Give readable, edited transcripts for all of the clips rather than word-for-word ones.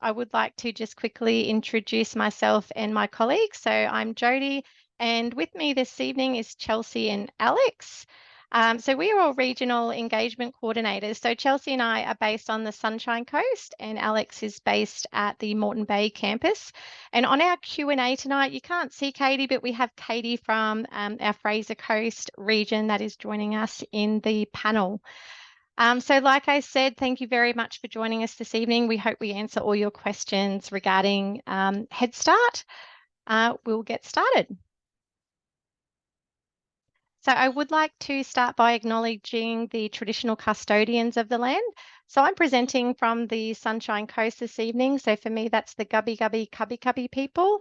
I would like to just quickly introduce myself and my colleagues. So I'm Jodie, and with me this evening is Chelsea and Alex. So we are all regional engagement coordinators. So Chelsea and I are based on the Sunshine Coast, and Alex is based at the Moreton Bay campus. And on our Q&A tonight, you can't see Katie, but we have Katie from our Fraser Coast region that is joining us in the panel. So like I said, thank you very much for joining us this evening. We hope we answer all your questions regarding Headstart. We'll get started. So I would like to start by acknowledging the traditional custodians of the land. So I'm presenting from the Sunshine Coast this evening. So for me, that's the Gubbi Gubbi Cubbi Cubbi people.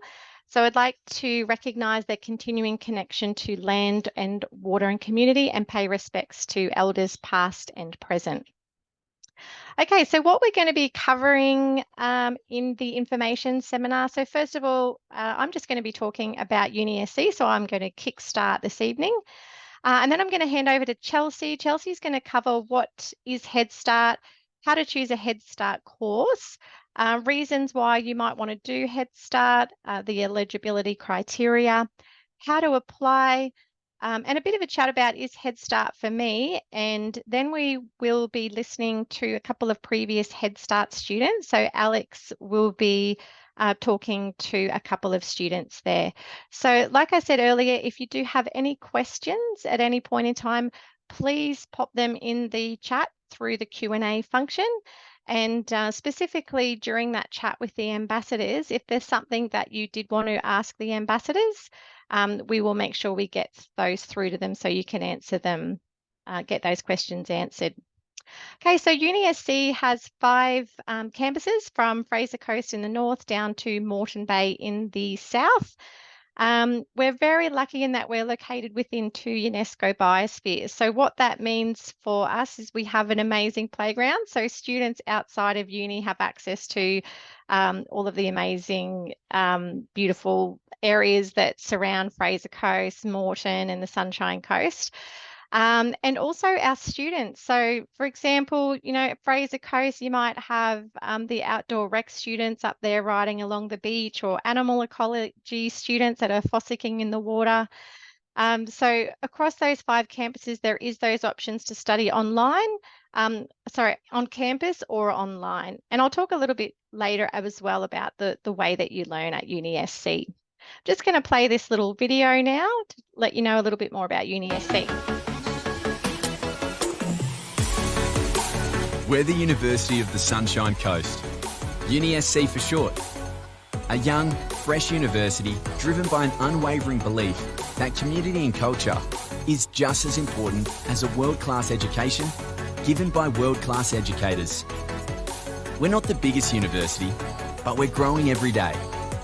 So I'd like to recognise their continuing connection to land and water and community and pay respects to elders past and present. Okay, so what we're going to be covering in the information seminar. So first of all, I'm just going to be talking about UniSC. So I'm going to kickstart this evening. And then I'm going to hand over to Chelsea. Chelsea's going to cover what is Headstart, how to choose a Headstart course, reasons why you might want to do Headstart, the eligibility criteria, how to apply, and a bit of a chat about is Headstart for me. And then we will be listening to a couple of previous Headstart students. So Alex will be talking to a couple of students there. So like I said earlier, if you do have any questions at any point in time, please pop them in the chat through the Q&A function. And specifically during that chat with the ambassadors, if there's something that you did want to ask the ambassadors, we will make sure we get those through to them so you can answer them, get those questions answered. Okay, so UniSC has 5 campuses from Fraser Coast in the north down to Moreton Bay in the south. We're very lucky in that we're located within 2 UNESCO biospheres. So what that means for us is we have an amazing playground. So students outside of uni have access to all of the amazing, beautiful areas that surround Fraser Coast, Moreton and the Sunshine Coast. And also our students. So for example, you know, at Fraser Coast, you might have the outdoor rec students up there riding along the beach, or animal ecology students that are fossicking in the water. So across those 5 campuses, there is those options to study online, on campus or online. And I'll talk a little bit later as well about the way that you learn at UniSC. Just going to play this little video now to let you know a little bit more about UniSC. We're the University of the Sunshine Coast, UniSC for short. A young, fresh university driven by an unwavering belief that community and culture is just as important as a world-class education given by world-class educators. We're not the biggest university, but we're growing every day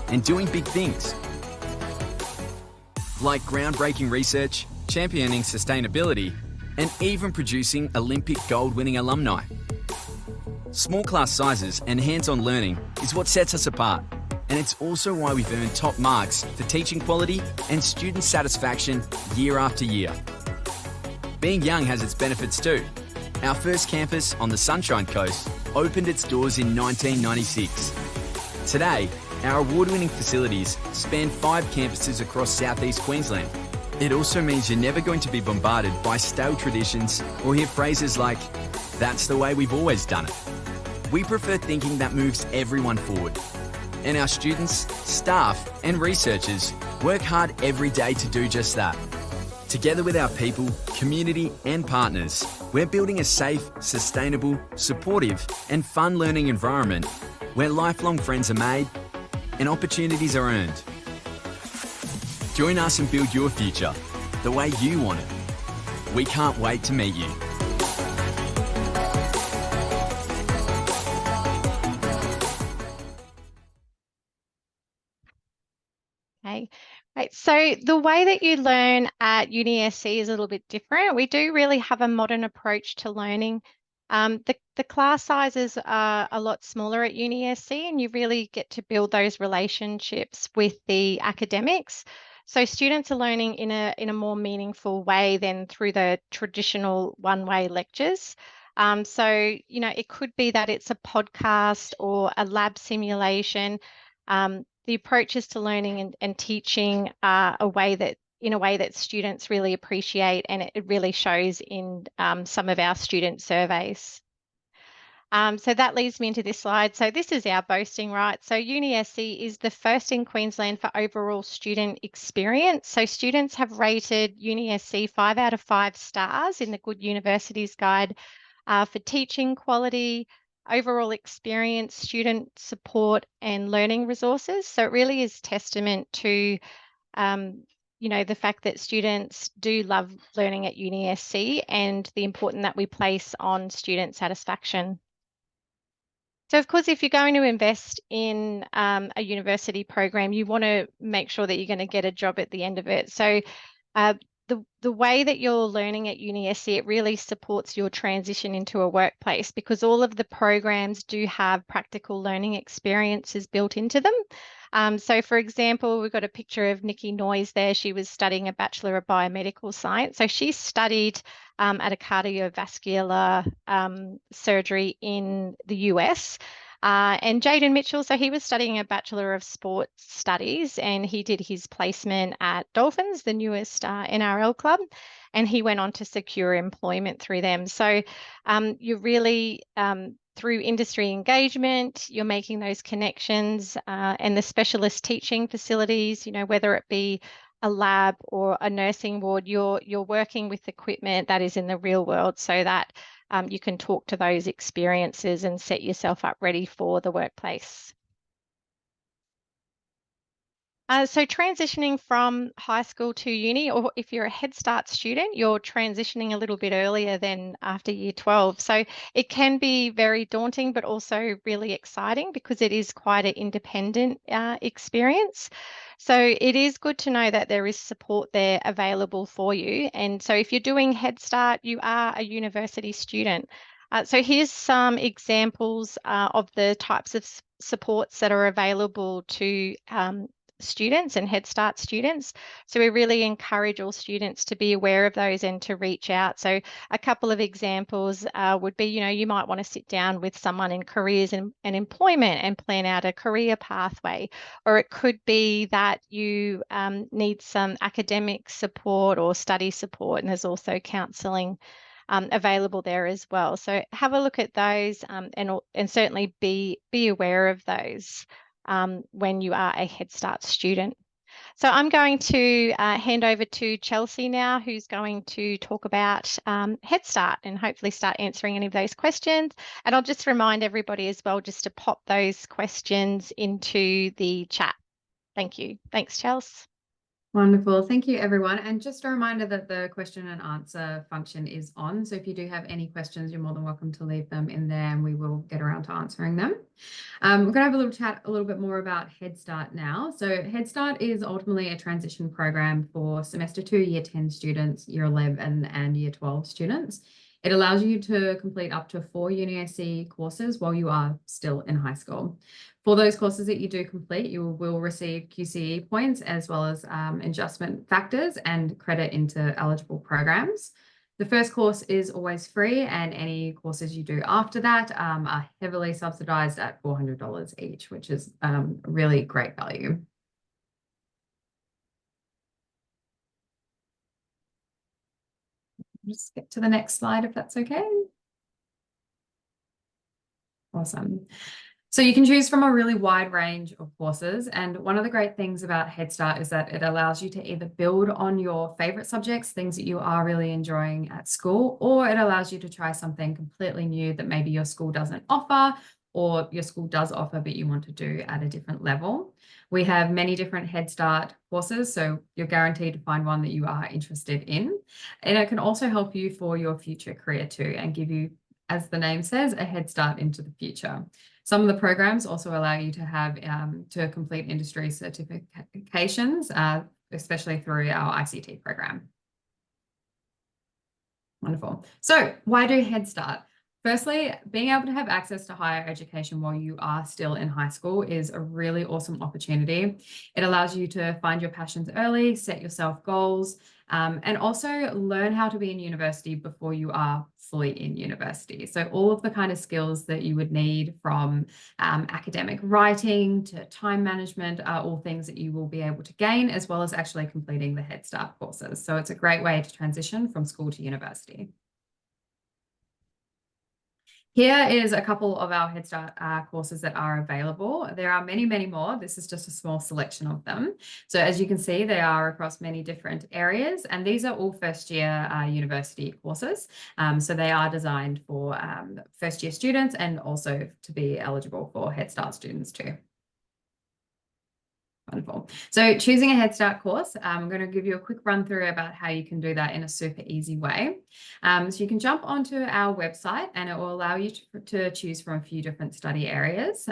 and doing big things. Like groundbreaking research, championing sustainability, and even producing Olympic gold-winning alumni. Small class sizes and hands-on learning is what sets us apart, and it's also why we've earned top marks for teaching quality and student satisfaction year after year. Being young has its benefits too. Our first campus on the Sunshine Coast opened its doors in 1996. Today, our award-winning facilities span 5 campuses across southeast Queensland. It also means you're never going to be bombarded by stale traditions or hear phrases like, "That's the way we've always done it." We prefer thinking that moves everyone forward. And our students, staff and researchers work hard every day to do just that. Together with our people, community and partners, we're building a safe, sustainable, supportive and fun learning environment where lifelong friends are made and opportunities are earned. Join us and build your future the way you want it. We can't wait to meet you. Okay, right. So the way that you learn at UniSC is a little bit different. We do really have a modern approach to learning. The class sizes are a lot smaller at UniSC, and you really get to build those relationships with the academics. So students are learning in a more meaningful way than through the traditional one-way lectures. So, it could be that it's a podcast or a lab simulation. The approaches to learning and teaching are in a way that students really appreciate, and it really shows in some of our student surveys. So that leads me into this slide. So this is our boasting, right? So UniSC is the first in Queensland for overall student experience. So students have rated UniSC 5 out of 5 stars in the Good Universities Guide for teaching quality, overall experience, student support, and learning resources. So it really is testament to the fact that students do love learning at UniSC and the importance that we place on student satisfaction. So, of course, if you're going to invest in a university program, you want to make sure that you're going to get a job at the end of it. So, uh, the way that you're learning at UniSC, it really supports your transition into a workplace because all of the programs do have practical learning experiences built into them. So, for example, we've got a picture of Nikki Noyes there. She was studying a Bachelor of Biomedical Science. So she studied at a cardiovascular surgery in the US. And Jaden Mitchell, so he was studying a Bachelor of Sports Studies and he did his placement at Dolphins, the newest NRL club, and he went on to secure employment through them. So you're really, through industry engagement, you're making those connections and the specialist teaching facilities, whether it be a lab or a nursing ward, you're working with equipment that is in the real world so that you can talk to those experiences and set yourself up ready for the workplace. So transitioning from high school to uni, or if you're a Headstart student, you're transitioning a little bit earlier than after year 12. So it can be very daunting, but also really exciting because it is quite an independent experience. So it is good to know that there is support there available for you. And so if you're doing Headstart, you are a university student. So here's some examples of the types of supports that are available to students and Headstart students. So we really encourage all students to be aware of those and to reach out. So a couple of examples would be, you might want to sit down with someone in careers and employment and plan out a career pathway. Or it could be that you need some academic support or study support, and there's also counselling available there as well. So have a look at those and certainly be aware of those when you are a Headstart student. So I'm going to hand over to Chelsea now, who's going to talk about Headstart and hopefully start answering any of those questions. And I'll just remind everybody as well just to pop those questions into the chat. Thank you. Thanks, Chelsea. Wonderful. Thank you, everyone. And just a reminder that the question and answer function is on. So if you do have any questions, you're more than welcome to leave them in there and we will get around to answering them. We're going to have a little chat a little bit more about Headstart now. So Headstart is ultimately a transition program for semester 2, year 10 students, year 11 and year 12 students. It allows you to complete up to 4 UniSC courses while you are still in high school. For those courses that you do complete, you will receive QCE points as well as adjustment factors and credit into eligible programs. The first course is always free and any courses you do after that are heavily subsidized at $400 each, which is really great value. Just get to the next slide if that's okay. Awesome. So you can choose from a really wide range of courses. And one of the great things about Headstart is that it allows you to either build on your favorite subjects, things that you are really enjoying at school, or it allows you to try something completely new that maybe your school doesn't offer or your school does offer, but you want to do at a different level. We have many different Headstart courses, so you're guaranteed to find one that you are interested in. And it can also help you for your future career too and give you, as the name says, a head start into the future. Some of the programs also allow you to have to complete industry certifications, especially through our ICT program. Wonderful. So why do Headstart? Firstly, being able to have access to higher education while you are still in high school is a really awesome opportunity. It allows you to find your passions early, set yourself goals, and also learn how to be in university before you are fully in university. So all of the kind of skills that you would need, from academic writing to time management, are all things that you will be able to gain, as well as actually completing the Headstart courses. So it's a great way to transition from school to university. Here is a couple of our Headstart courses that are available. There are many, many more. This is just a small selection of them. So as you can see, they are across many different areas, and these are all first-year university courses. So they are designed for first-year students and also to be eligible for Headstart students too. Wonderful. So choosing a Headstart course, I'm going to give you a quick run through about how you can do that in a super easy way. So you can jump onto our website and it will allow you to choose from a few different study areas.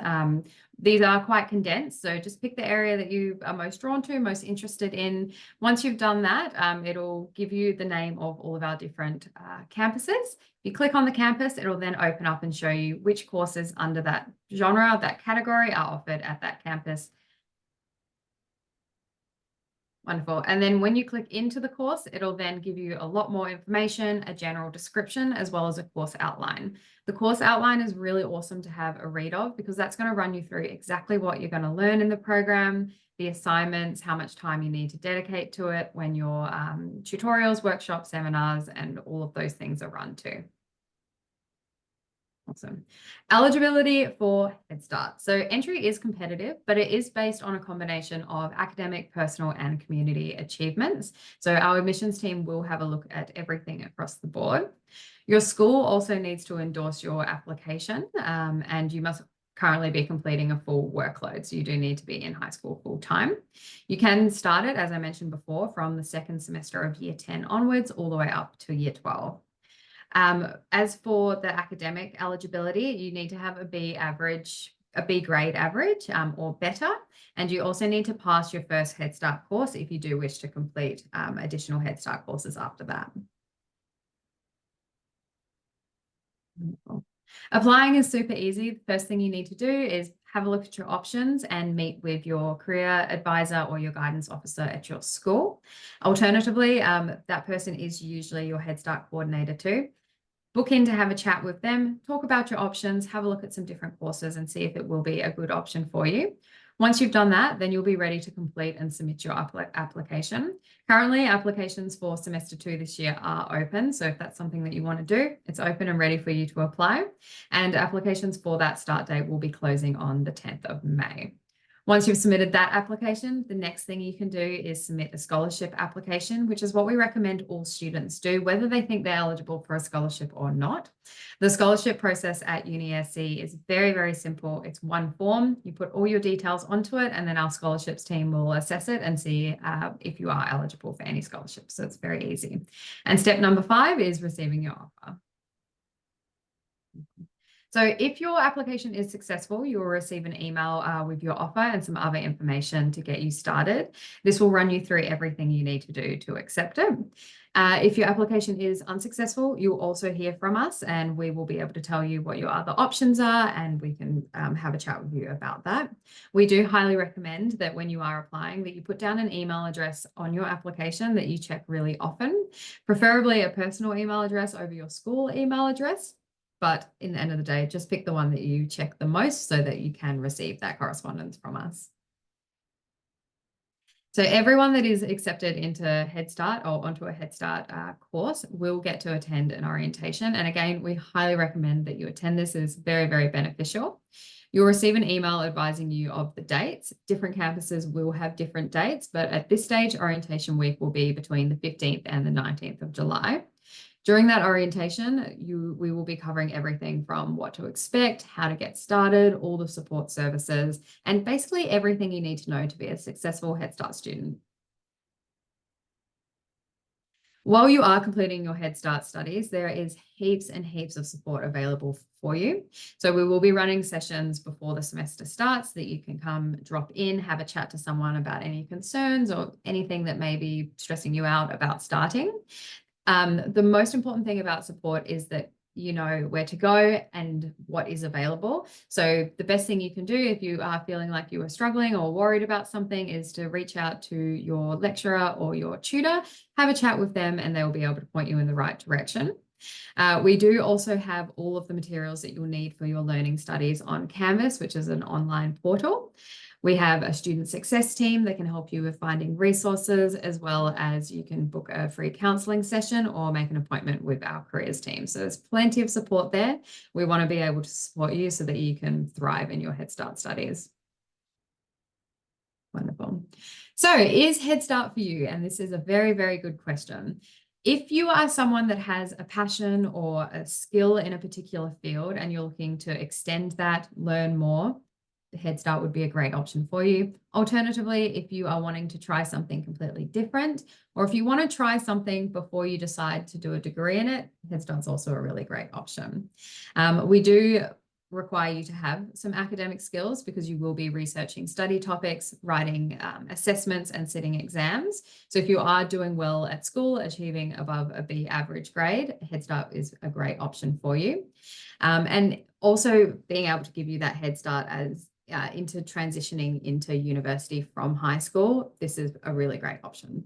These are quite condensed, so just pick the area that you are most drawn to, most interested in. Once you've done that, it'll give you the name of all of our different campuses. If you click on the campus, it'll then open up and show you which courses under that genre, that category, are offered at that campus. Wonderful. And then when you click into the course, it'll then give you a lot more information, a general description, as well as a course outline. The course outline is really awesome to have a read of, because that's going to run you through exactly what you're going to learn in the program, the assignments, how much time you need to dedicate to it when your tutorials, workshops, seminars, and all of those things are run too. Awesome. Eligibility for Headstart. So entry is competitive, but it is based on a combination of academic, personal, and community achievements. So our admissions team will have a look at everything across the board. Your school also needs to endorse your application, and you must currently be completing a full workload. So you do need to be in high school full time. You can start it, as I mentioned before, from the second semester of year 10 onwards, all the way up to year 12. As for the academic eligibility, you need to have a B grade average or better, and you also need to pass your first Headstart course if you do wish to complete additional Headstart courses after that. Applying is super easy. The first thing you need to do is have a look at your options and meet with your career advisor or your guidance officer at your school. Alternatively, that person is usually your Headstart coordinator too. Book in to have a chat with them, talk about your options, have a look at some different courses and see if it will be a good option for you. Once you've done that, then you'll be ready to complete and submit your application. Currently, applications for semester 2 this year are open. So if that's something that you want to do, it's open and ready for you to apply. And applications for that start date will be closing on the 10th of May. Once you've submitted that application, the next thing you can do is submit a scholarship application, which is what we recommend all students do, whether they think they're eligible for a scholarship or not. The scholarship process at UniSC is very, very simple. It's one form. You put all your details onto it, and then our scholarships team will assess it and see if you are eligible for any scholarships. So it's very easy. And step number 5 is receiving your offer. So if your application is successful, you will receive an email with your offer and some other information to get you started. This will run you through everything you need to do to accept it. If your application is unsuccessful, you'll also hear from us, and we will be able to tell you what your other options are, and we can have a chat with you about that. We do highly recommend that when you are applying, that you put down an email address on your application that you check really often, preferably a personal email address over your school email address. But in the end of the day, just pick the one that you check the most so that you can receive that correspondence from us. So everyone that is accepted into Headstart or onto a Headstart course will get to attend an orientation. And again, we highly recommend that you attend this. It is very, very beneficial. You'll receive an email advising you of the dates. Different campuses will have different dates, but at this stage, orientation week will be between the 15th and the 19th of July. During that orientation, we will be covering everything from what to expect, how to get started, all the support services, and basically everything you need to know to be a successful Headstart student. While you are completing your Headstart studies, there is heaps and heaps of support available for you. So we will be running sessions before the semester starts that you can come drop in, have a chat to someone about any concerns or anything that may be stressing you out about starting. The most important thing about support is that you know where to go and what is available. So the best thing you can do if you are feeling like you are struggling or worried about something is to reach out to your lecturer or your tutor, have a chat with them, and they will be able to point you in the right direction. We do also have all of the materials that you'll need for your learning studies on Canvas, which is an online portal. We have a student success team that can help you with finding resources, as well as you can book a free counselling session or make an appointment with our careers team. So there's plenty of support there. We want to be able to support you so that you can thrive in your Head Start studies. Wonderful. So is Head Start for you? And this is a very, very good question. If you are someone that has a passion or a skill in a particular field and you're looking to extend that, learn more, Head Start would be a great option for you. Alternatively, if you are wanting to try something completely different, or if you want to try something before you decide to do a degree in it, Head Start's also a really great option. We do require you to have some academic skills because you will be researching study topics, writing assessments and sitting exams. So if you are doing well at school, achieving above a B average grade, Head Start is a great option for you. And also being able to give you that head start as into transitioning into university from high school, this is a really great option.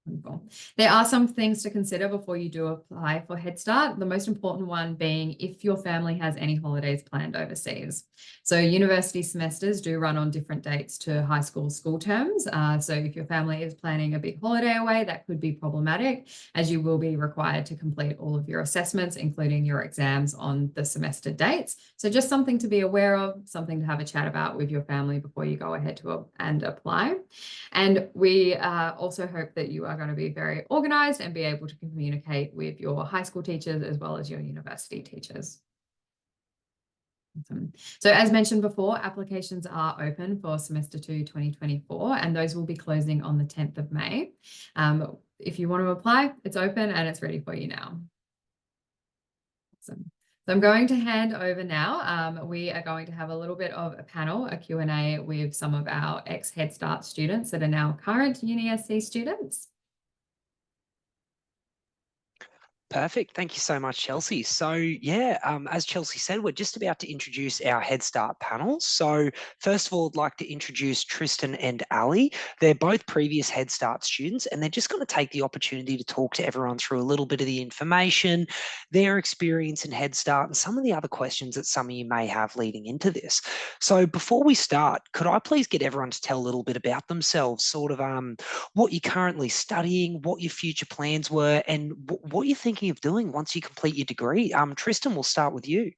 Wonderful. There are some things to consider before you do apply for Head Start. The most important one being if your family has any holidays planned overseas. So university semesters do run on different dates to high school terms. So if your family is planning a big holiday away, that could be problematic, as you will be required to complete all of your assessments, including your exams on the semester dates. So just something to be aware of, something to have a chat about with your family before you go ahead and apply. And we also hope that you are going to be very organized and be able to communicate with your high school teachers as well as your university teachers. Awesome. So as mentioned before, applications are open for semester 2 2024, and those will be closing on the 10th of May. If you want to apply, it's open and it's ready for you now. Awesome. So I'm going to hand over now. We are going to have a little bit of a panel, a Q&A with some of our ex-Head Start students that are now current UniSC students. Perfect. Thank you so much, Chelsea. So yeah, as Chelsea said, we're just about to introduce our Head Start panel. So first of all, I'd like to introduce Tristan and Ali. They're both previous Head Start students, and they're just going to take the opportunity to talk to everyone through a little bit of the information, their experience in Head Start, and some of the other questions that some of you may have leading into this. So before we start, could I please get everyone to tell a little bit about themselves, sort of what you're currently studying, what your future plans were, and what you're thinking of doing once you complete your degree. Tristan, we'll start with you.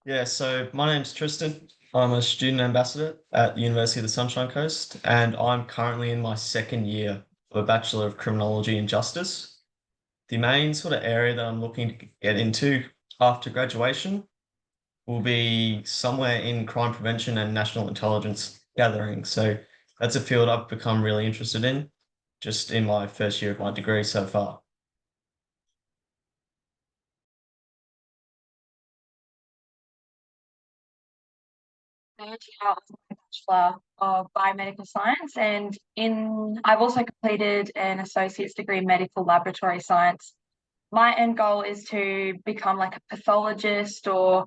Yeah, so my name's Tristan. I'm a student ambassador at the University of the Sunshine Coast, and I'm currently in my second year of a Bachelor of Criminology and Justice. The main sort of area that I'm looking to get into after graduation will be somewhere in crime prevention and national intelligence gathering. So that's a field I've become really interested in just in my first year of my degree so far. Third year of my Bachelor of Biomedical Science, and I've also completed an associate's degree in medical laboratory science. My end goal is to become like a pathologist or,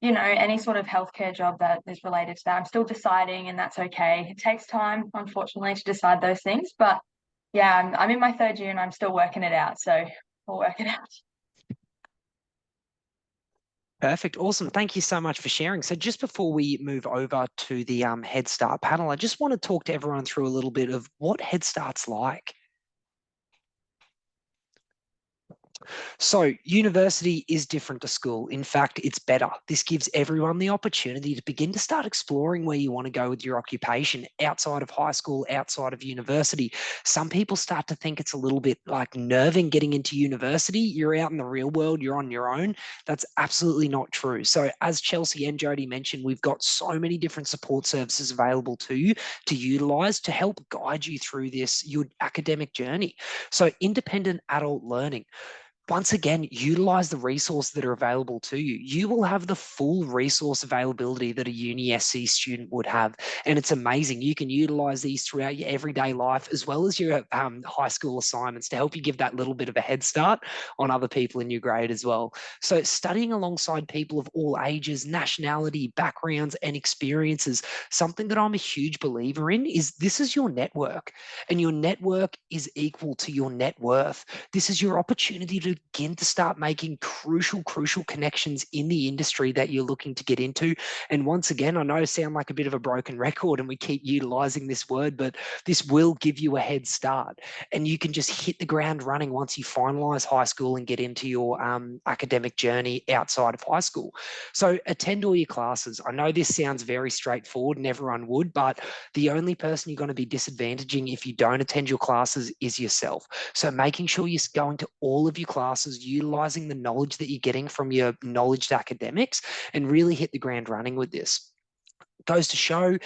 you know, any sort of healthcare job that is related to that. I'm still deciding, and that's okay. It takes time, unfortunately, to decide those things, but yeah, I'm in my third year and I'm still working it out, so we'll work it out. Perfect. Awesome. Thank you so much for sharing. So just before we move over to the Head Start panel, I just want to talk to everyone through a little bit of what Head Start's like. So university is different to school. In fact, it's better. This gives everyone the opportunity to begin to start exploring where you want to go with your occupation outside of high school, outside of university. Some people start to think it's a little bit like nerving getting into university. You're out in the real world, you're on your own. That's absolutely not true. So as Chelsea and Jody mentioned, we've got so many different support services available to you to utilize to help guide you through this, your academic journey. So independent adult learning. once again, utilize the resources that are available to you. You will have the full resource availability that a Uni SC student would have. And it's amazing. You can utilize these throughout your everyday life as well as your high school assignments to help you give that little bit of a head start on other people in your grade as well. So studying alongside people of all ages, nationality, backgrounds, and experiences, something that I'm a huge believer in is this is your network, and your network is equal to your net worth. This is your opportunity to begin to start making crucial connections in the industry that you're looking to get into. And once again, I know I sound like a bit of a broken record and we keep utilizing this word, but this will give you a head start, and you can just hit the ground running once you finalize high school and get into your academic journey outside of high school. So attend all your classes. I know this sounds very straightforward and everyone would, but the only person you're going to be disadvantaging if you don't attend your classes is yourself. So making sure you're going to all of your classes, utilizing the knowledge that you're getting from your knowledge academics, and really hit the ground running with this. It goes to show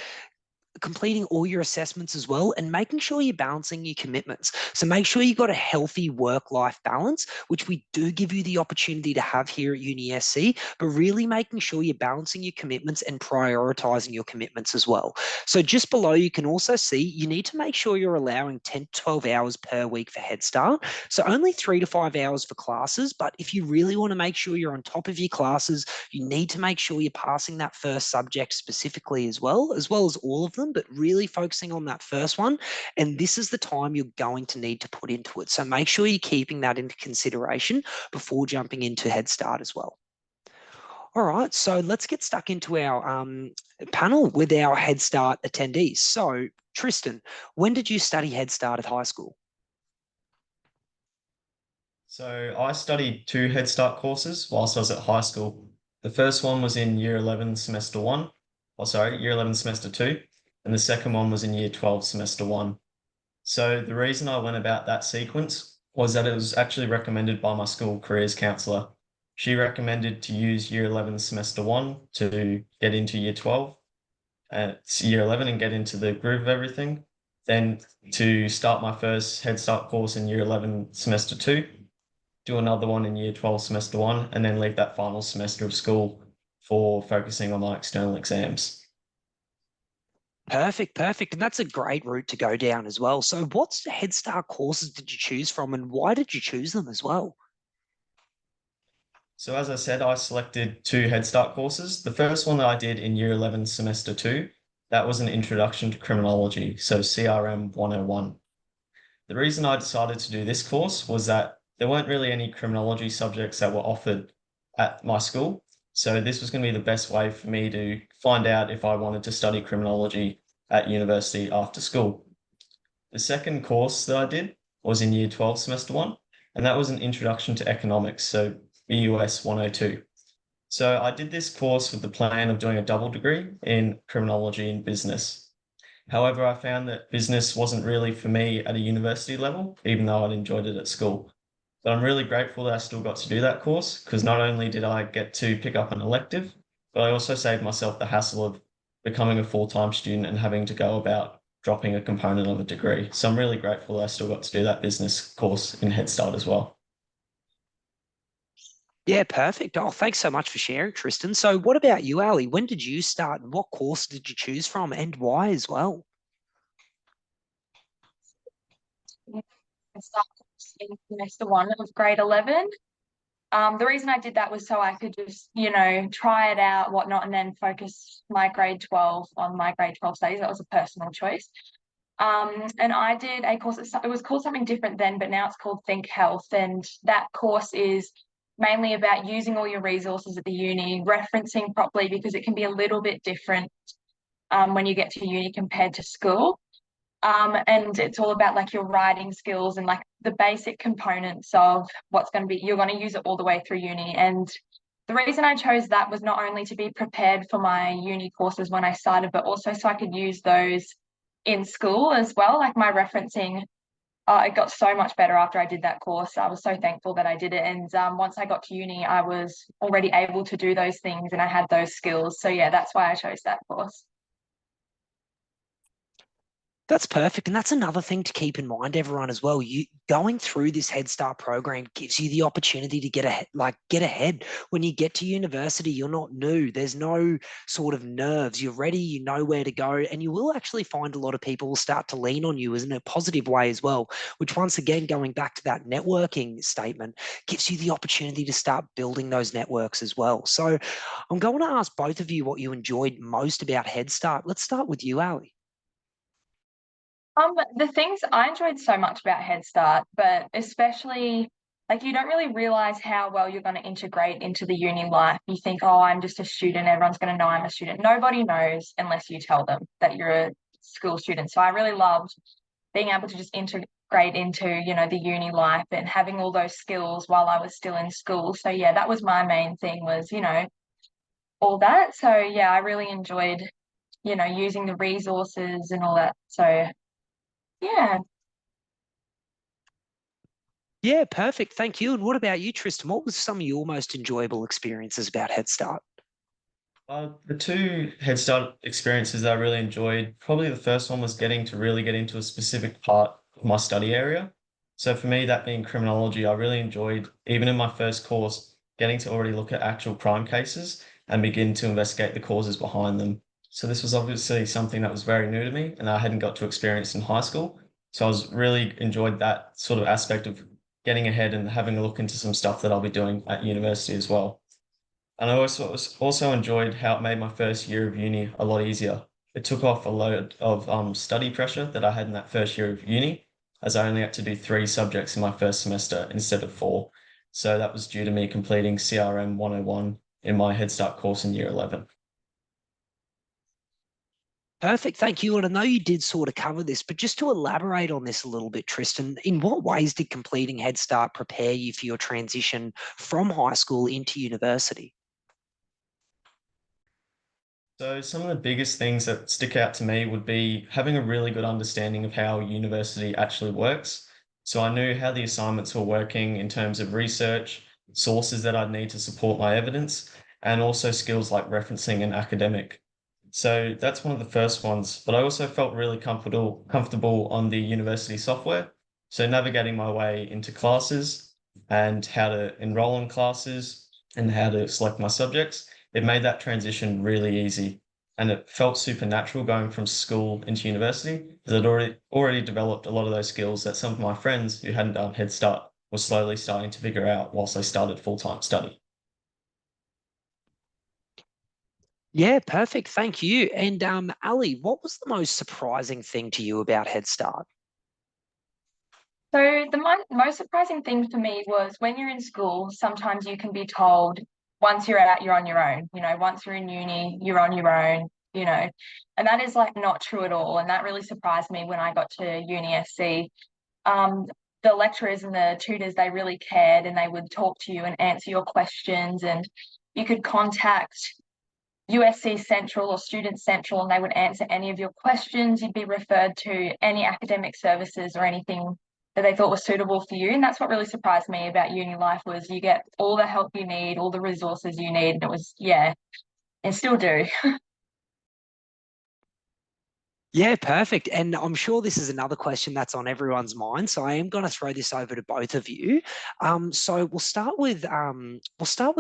completing all your assessments as well, and making sure you're balancing your commitments. So make sure you've got a healthy work-life balance, which we do give you the opportunity to have here at Uni SC, but really making sure you're balancing your commitments and prioritizing your commitments as well. So just below, you can also see you need to make sure you're allowing 10 to 12 hours per week for Head Start. So only 3 to 5 hours for classes, but if you really want to make sure you're on top of your classes, you need to make sure you're passing that first subject specifically as well as all of them, but really focusing on that first one. And this is the time you're going to need to put into it. So make sure you're keeping that into consideration before jumping into Head Start as well. All right, so let's get stuck into our panel with our Head Start attendees. So Tristan, when did you study Head Start at high school? So I studied 2 Head Start courses whilst I was at high school. The first one was in Year 11 Semester 1, Year 11 Semester 2, and the second one was in Year 12 Semester 1. So the reason I went about that sequence was that it was actually recommended by my school careers counsellor. She recommended to use Year 11 Semester 1 to get into Year 12, Year 11 and get into the groove of everything. Then to start my first Head Start course in Year 11 Semester 2, do another one in Year 12 Semester 1, and then leave that final semester of school for focusing on my external exams. Perfect. And that's a great route to go down as well. So what Head Start courses did you choose from, and why did you choose them as well? So as I said, I selected 2 Head Start courses. The first one that I did in Year 11 Semester 2, that was an Introduction to Criminology, so CRM 101. The reason I decided to do this course was that there weren't really any criminology subjects that were offered at my school. So this was going to be the best way for me to find out if I wanted to study criminology at university after school. The second course that I did was in Year 12 Semester 1, and that was an Introduction to Economics, so BUS 102. So I did this course with the plan of doing a double degree in criminology and business. However, I found that business wasn't really for me at a university level, even though I'd enjoyed it at school. But I'm really grateful that I still got to do that course, because not only did I get to pick up an elective, but I also saved myself the hassle of becoming a full-time student and having to go about dropping a component of a degree. So I'm really grateful that I still got to do that business course in Head Start as well. Yeah, perfect. Oh, thanks so much for sharing, Tristan. So what about you, Ali? When did you start, and what course did you choose from, and why as well? I started in semester 1 of grade 11. The reason I did that was so I could just, try it out, whatnot, and then focus my grade 12 on my grade 12 studies. That was a personal choice. And I did a course, it was called something different then, but now it's called Think Health. And that course is mainly about using all your resources at the uni, referencing properly, because it can be a little bit different when you get to uni compared to school. And it's all about like your writing skills and like the basic components of what's going to be, you're going to use it all the way through uni. And the reason I chose that was not only to be prepared for my uni courses when I started, but also so I could use those in school as well. Like my referencing, it got so much better after I did that course. I was so thankful that I did it. And once I got to uni, I was already able to do those things and I had those skills. So yeah, that's why I chose that course. That's perfect. And that's another thing to keep in mind, everyone, as well. You going through this Head Start program gives you the opportunity to get ahead. When you get to university, you're not new. There's no sort of nerves. You're ready, you know where to go, and you will actually find a lot of people will start to lean on you in a positive way as well, which once again, going back to that networking statement, gives you the opportunity to start building those networks as well. So I'm going to ask both of you what you enjoyed most about Head Start. Let's start with you, Ali. The things I enjoyed so much about Head Start, but especially like you don't really realize how well you're going to integrate into the uni life. You think, oh, I'm just a student, everyone's going to know I'm a student. Nobody knows unless you tell them that you're a school student. So I really loved being able to just integrate into, the uni life and having all those skills while I was still in school. So yeah, that was my main thing was, all that. So yeah, I really enjoyed, using the resources and all that. So yeah. Yeah, perfect. Thank you. And what about you, Tristan? What was some of your most enjoyable experiences about Head Start? The two Head Start experiences that I really enjoyed, probably the first one was getting to really get into a specific part of my study area. So for me, that being criminology, I really enjoyed, even in my first course, getting to already look at actual crime cases and begin to investigate the causes behind them. So this was obviously something that was very new to me and I hadn't got to experience in high school. So I was really enjoyed that sort of aspect of getting ahead and having a look into some stuff that I'll be doing at university as well. And I also enjoyed how it made my first year of uni a lot easier. It took off a load of study pressure that I had in that first year of uni, as I only had to do 3 subjects in my first semester instead of 4. So that was due to me completing CRM 101 in my Head Start course in year 11. Perfect. Thank you. And I know you did sort of cover this, but just to elaborate on this a little bit, Tristan, in what ways did completing Head Start prepare you for your transition from high school into university? So some of the biggest things that stick out to me would be having a really good understanding of how university actually works. So I knew how the assignments were working in terms of research, sources that I'd need to support my evidence, and also skills like referencing and academic. So that's one of the first ones, but I also felt really comfortable on the university software. So navigating my way into classes and how to enroll in classes and how to select my subjects, it made that transition really easy. And it felt supernatural going from school into university because I'd already developed a lot of those skills that some of my friends who hadn't done Head Start were slowly starting to figure out whilst they started full-time study. Yeah, perfect. Thank you. And Ali, what was the most surprising thing to you about Head Start? So the most surprising thing for me was when you're in school, sometimes you can be told once you're out, you're on your own. Once you're in uni, you're on your own, and that is like not true at all. And that really surprised me when I got to uni SC. Um, the lecturers and the tutors, they really cared and they would talk to you and answer your questions, and you could contact USC Central or Student Central and they would answer any of your questions. You'd be referred to any academic services or anything that they thought was suitable for you. And that's what really surprised me about uni life was you get all the help you need, all the resources you need. And it was, yeah, and still do. Yeah, perfect. And I'm sure this is another question that's on everyone's mind. So I am going to throw this over to both of you. So we'll start with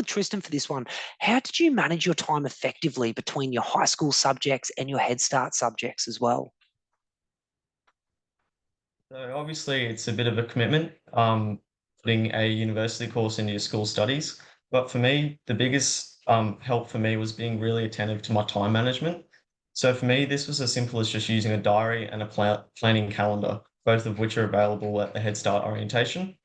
Tristan for this one. How did you manage your time effectively between your high school subjects and your Head Start subjects as well? So obviously it's a bit of a commitment, putting a university course into your school studies. But for me, the biggest help for me was being really attentive to my time management. So for me, this was as simple as just using a diary and a planning calendar, both of which are available at the Head Start orientation.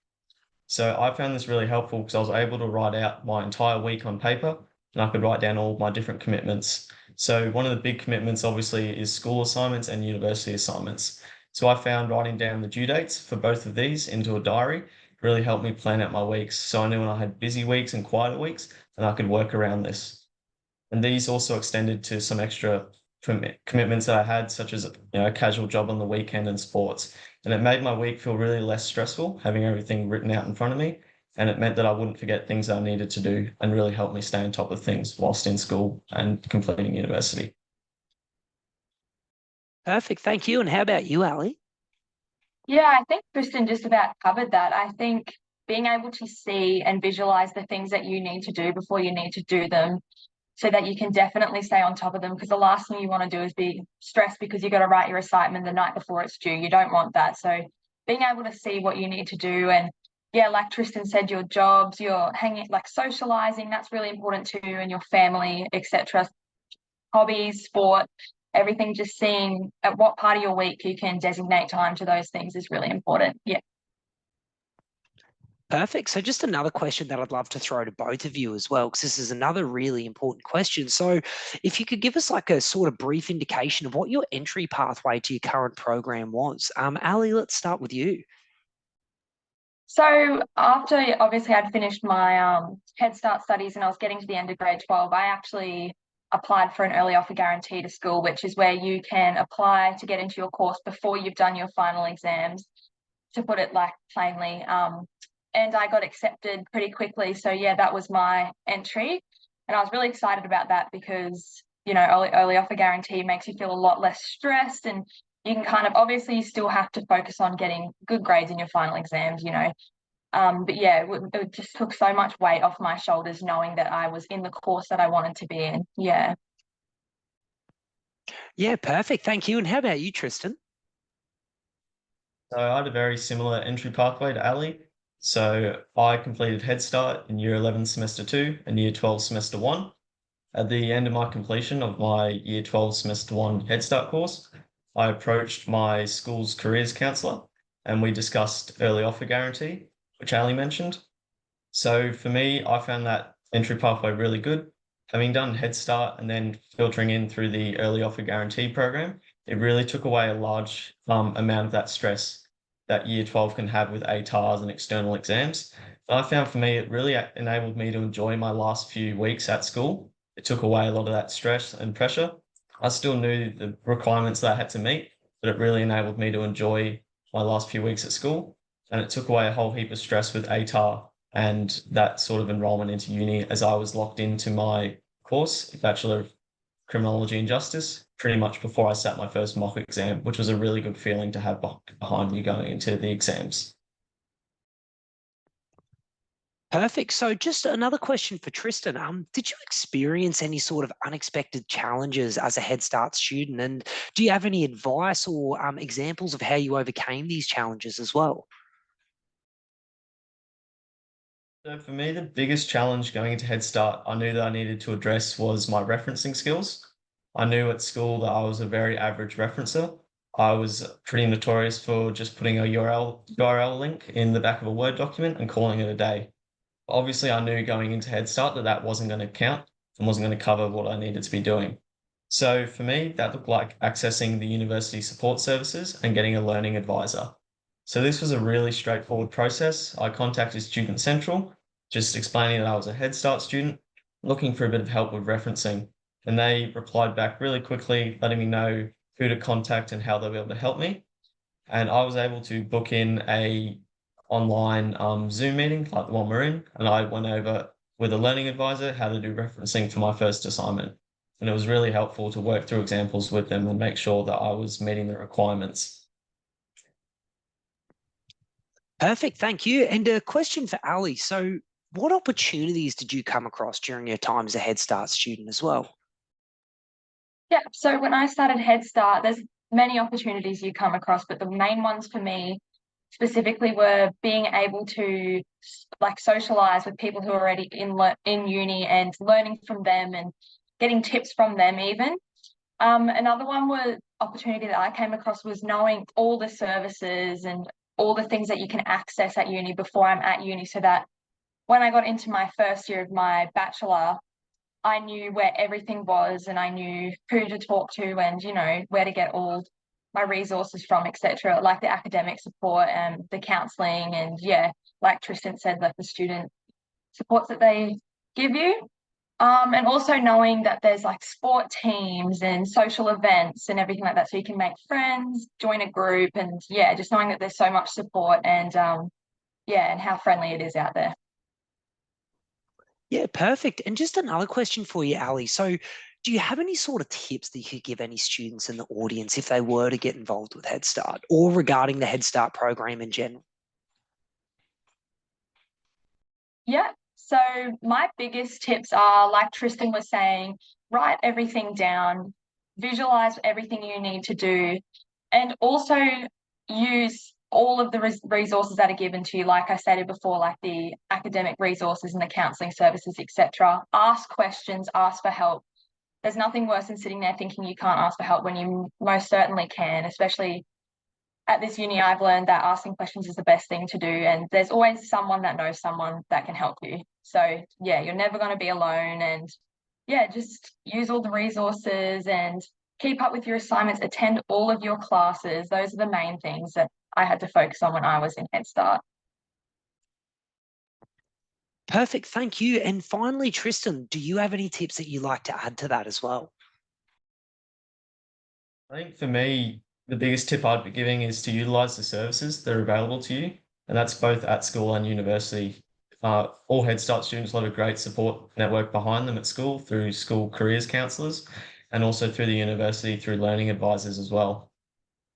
So I found this really helpful because I was able to write out my entire week on paper and I could write down all my different commitments. So one of the big commitments obviously is school assignments and university assignments. So I found writing down the due dates for both of these into a diary really helped me plan out my weeks. So I knew when I had busy weeks and quieter weeks, and I could work around this. And these also extended to some extra commitments that I had, such as a casual job on the weekend and sports. And it made my week feel really less stressful, having everything written out in front of me. And it meant that I wouldn't forget things that I needed to do and really helped me stay on top of things whilst in school and completing university. Perfect. Thank you. And how about you, Ali? Yeah, I think Kristen just about covered that. I think being able to see and visualize the things that you need to do before you need to do them so that you can definitely stay on top of them, because the last thing you want to do is be stressed because you've got to write your assignment the night before it's due. You don't want that. So being able to see what you need to do, and yeah, like Tristan said, your jobs, your hanging, like socializing, that's really important too, and your family, etc. Hobbies, sport, everything, just seeing at what part of your week you can designate time to those things is really important. Yeah. Perfect. So just another question that I'd love to throw to both of you as well, because this is another really important question. So if you could give us like a sort of brief indication of what your entry pathway to your current program was. Ali, let's start with you. So after obviously I'd finished my Head Start studies and I was getting to the end of grade 12, I actually applied for an early offer guarantee to school, which is where you can apply to get into your course before you've done your final exams, to put it like plainly. And I got accepted pretty quickly. So yeah, that was my entry. And I was really excited about that because, you know, early offer guarantee makes you feel a lot less stressed, and you can kind of, obviously you still have to focus on getting good grades in your final exams, you know. But yeah, it just took so much weight off my shoulders knowing that I was in the course that I wanted to be in. Yeah. Yeah, perfect. Thank you. And how about you, Tristan? So I had a very similar entry pathway to Ali. So I completed Head Start in Year 11 Semester 2 and Year 12 Semester 1. At the end of my completion of my Year 12 Semester 1 Head Start course, I approached my school's careers counsellor and we discussed early offer guarantee, which Ali mentioned. So for me, I found that entry pathway really good. Having done Head Start and then filtering in through the early offer guarantee program, it really took away a large amount of that stress that Year 12 can have with ATARs and external exams. But I found for me, it really enabled me to enjoy my last few weeks at school. It took away a lot of that stress and pressure. I still knew the requirements that I had to meet, but it really enabled me to enjoy my last few weeks at school. And it took away a whole heap of stress with ATAR and that sort of enrollment into uni, as I was locked into my course, Bachelor of Criminology and Justice, pretty much before I sat my first mock exam, which was a really good feeling to have behind you going into the exams. Perfect. So just another question for Tristan. Did you experience any sort of unexpected challenges as a Head Start student? And do you have any advice or examples of how you overcame these challenges as well? So for me, the biggest challenge going into Head Start, I knew that I needed to address was my referencing skills. I knew at school that I was a very average referencer. I was pretty notorious for just putting a URL link in the back of a Word document and calling it a day. Obviously, I knew going into Head Start that that wasn't going to count and wasn't going to cover what I needed to be doing. So for me, that looked like accessing the university support services and getting a learning advisor. So this was a really straightforward process. I contacted Student Central, just explaining that I was a Head Start student, looking for a bit of help with referencing. And they replied back really quickly, letting me know who to contact and how they'll be able to help me. And I was able to book in a online Zoom meeting like the one we're in. And I went over with a learning advisor how to do referencing for my first assignment. And it was really helpful to work through examples with them and make sure that I was meeting the requirements. Perfect. Thank you. And a question for Ali. So what opportunities did you come across during your time as a Head Start student as well? Yeah. So when I started Head Start, there's many opportunities you come across, but the main ones for me specifically were being able to like socialize with people who are already in uni and learning from them and getting tips from them even. Another opportunity that I came across was knowing all the services and all the things that you can access at uni before I'm at uni, so that when I got into my first year of my bachelor, I knew where everything was and I knew who to talk to and, you know, where to get all my resources from, etc., like the academic support and the counselling and, yeah, like Tristan said, like the student supports that they give you. And also knowing that there's like sport teams and social events and everything like that, so you can make friends, join a group, and yeah, just knowing that there's so much support and yeah, and how friendly it is out there. Yeah, perfect. And just another question for you, Ali. So Do you have any sort of tips that you could give any students in the audience if they were to get involved with Head Start or regarding the Head Start program in general? Yeah. So my biggest tips are, like Tristan was saying, write everything down, visualize everything you need to do, and also use all of the resources that are given to you. Like I stated before, like the academic resources and the counselling services, etc. Ask questions, ask for help. There's nothing worse than sitting there thinking you can't ask for help when you most certainly can, especially at this uni. I've learned that asking questions is the best thing to do, and there's always someone that knows someone that can help you. So yeah, you're never going to be alone, and yeah, just use all the resources and keep up with your assignments, attend all of your classes. Those are the main things that I had to focus on when I was in Head Start. Perfect, thank you. And finally, Tristan, do you have any tips that you'd like to add to that as well? I think for me, the biggest tip I'd be giving is to utilize the services that are available to you, and that's both at school and university. All Head Start students have a great support network behind them at school through school careers counsellors, and also through the university through learning advisors as well.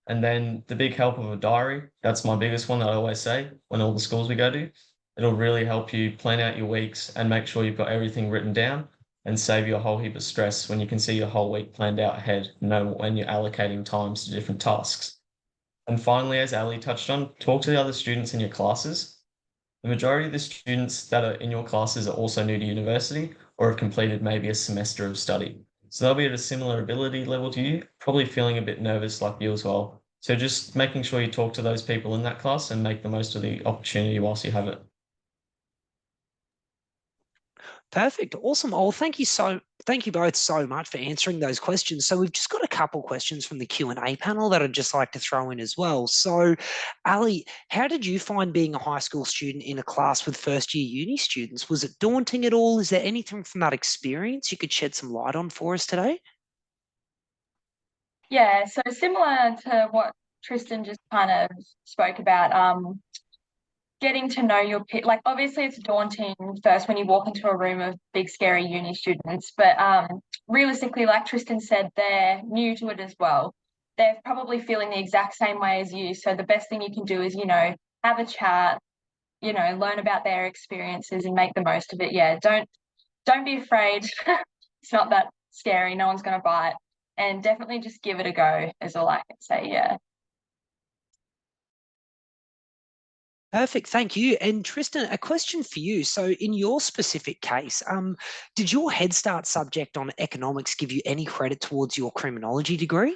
And then the big help of a diary, that's my biggest one that I always say when all the schools we go to. It'll really help you plan out your weeks and make sure you've got everything written down and save you a whole heap of stress when you can see your whole week planned out ahead and know when you're allocating times to different tasks. And finally, as Ali touched on, talk to the other students in your classes. The majority of the students that are in your classes are also new to university or have completed maybe a semester of study. So they'll be at a similar ability level to you, probably feeling a bit nervous like you as well. So just making sure you talk to those people in that class and make the most of the opportunity whilst you have it. Perfect. Awesome. Oh, thank you both so much for answering those questions. So we've just got a couple questions from the Q&A panel that I'd just like to throw in as well. So Ali, how did you find being a high school student in a class with first year uni students? Was it daunting at all? Is there anything from that experience you could shed some light on for us today? Yeah, so similar to what Tristan just kind of spoke about, getting to know your peer, like obviously it's daunting first when you walk into a room of big scary uni students, but realistically, like Tristan said, they're new to it as well. They're probably feeling the exact same way as you. So the best thing you can do is, have a chat, learn about their experiences and make the most of it. Yeah, don't be afraid. It's not that scary. No one's going to bite. And definitely just give it a go is all I can say. Yeah. Perfect, thank you. And Tristan, a question for you. So in your specific case, did your Head Start subject on economics give you any credit towards your criminology degree?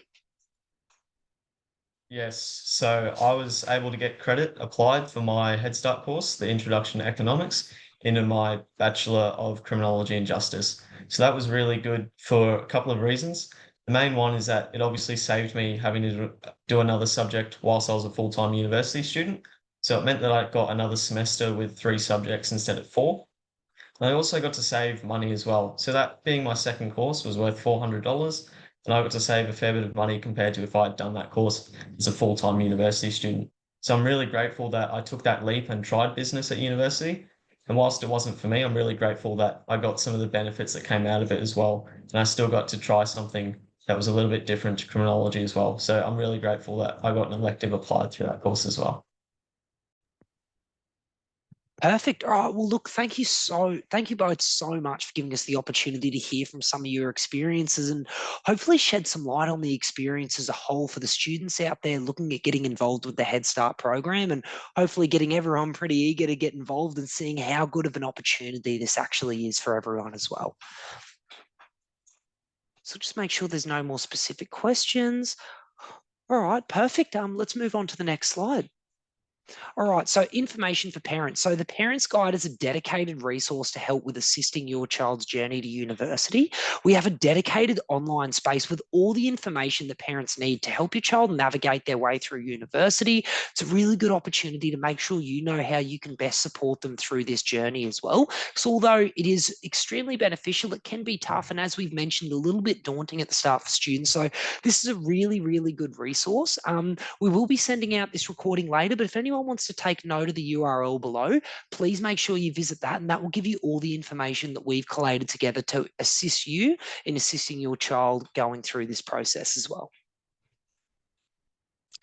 Yes, so I was able to get credit applied for my Head Start course, the Introduction to Economics, into my Bachelor of Criminology and Justice. So that was really good for a couple of reasons. The main one is that it obviously saved me having to do another subject whilst I was a full-time university student. So it meant that I got another semester with 3 subjects instead of 4. And I also got to save money as well. So that being my second course was worth $400. And I got to save a fair bit of money compared to if I had done that course as a full-time university student. So I'm really grateful that I took that leap and tried business at university. And whilst it wasn't for me, I'm really grateful that I got some of the benefits that came out of it as well. And I still got to try something that was a little bit different to criminology as well. So I'm really grateful that I got an elective applied through that course as well. Perfect. All right. Well, look, thank you both so much for giving us the opportunity to hear from some of your experiences and hopefully shed some light on the experience as a whole for the students out there looking at getting involved with the Head Start program and hopefully getting everyone pretty eager to get involved and seeing how good of an opportunity this actually is for everyone as well. So just make sure there's no more specific questions. All right, perfect. Let's move on to the next slide. All right, so information for parents. So the Parents Guide is a dedicated resource to help with assisting your child's journey to university. We have a dedicated online space with all the information that parents need to help your child navigate their way through university. It's a really good opportunity to make sure you know how you can best support them through this journey as well. So although it is extremely beneficial, it can be tough. And as we've mentioned, a little bit daunting at the start for students. So this is a really, really good resource. We will be sending out this recording later, but if anyone anyone wants to take note of the URL below, please make sure you visit that, and that will give you all the information that we've collated together to assist you in assisting your child going through this process as well.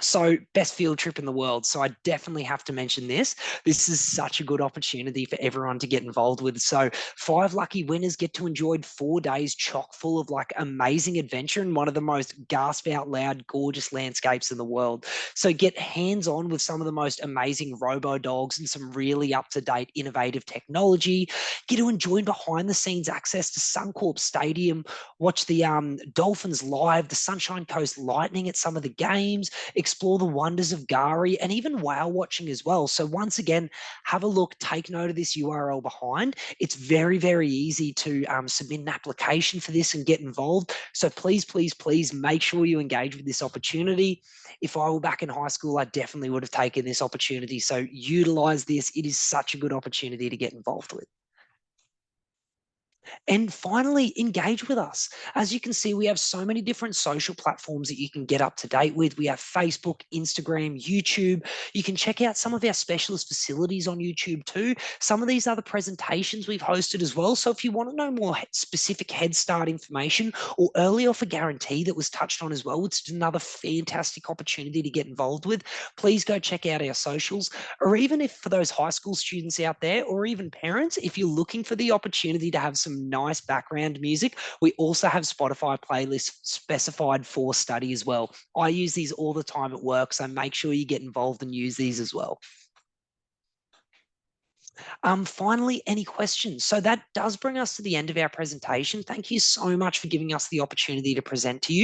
So, best field trip in the world. So I definitely have to mention this. This is such a good opportunity for everyone to get involved with. So 5 lucky winners get to enjoy 4 days chock full of like amazing adventure in one of the most gasp out loud, gorgeous landscapes in the world. So get hands on with some of the most amazing robo dogs and some really up to date, innovative technology. Get to enjoy behind the scenes access to Suncorp Stadium, watch the Dolphins live, the Sunshine Coast Lightning at some of the games, explore the wonders of Gari, and even whale watching as well. So once again, have a look, take note of this URL behind. It's very, very easy to submit an application for this and get involved. So please, please, please make sure you engage with this opportunity. If I were back in high school, I definitely would have taken this opportunity. So utilize this. It is such a good opportunity to get involved with. And finally, engage with us. As you can see, we have so many different social platforms that you can get up to date with. We have Facebook, Instagram, YouTube. You can check out some of our specialist facilities on YouTube too. Some of these other presentations we've hosted as well. So if you want to know more specific Head Start information or early offer guarantee that was touched on as well, which is another fantastic opportunity to get involved with, please go check out our socials. Or even if for those high school students out there, or even parents, if you're looking for the opportunity to have some nice background music, we also have Spotify playlists specified for study as well. I use these all the time at work, so make sure you get involved and use these as well. Finally, any questions? So that does bring us to the end of our presentation. Thank you so much for giving us the opportunity to present to you.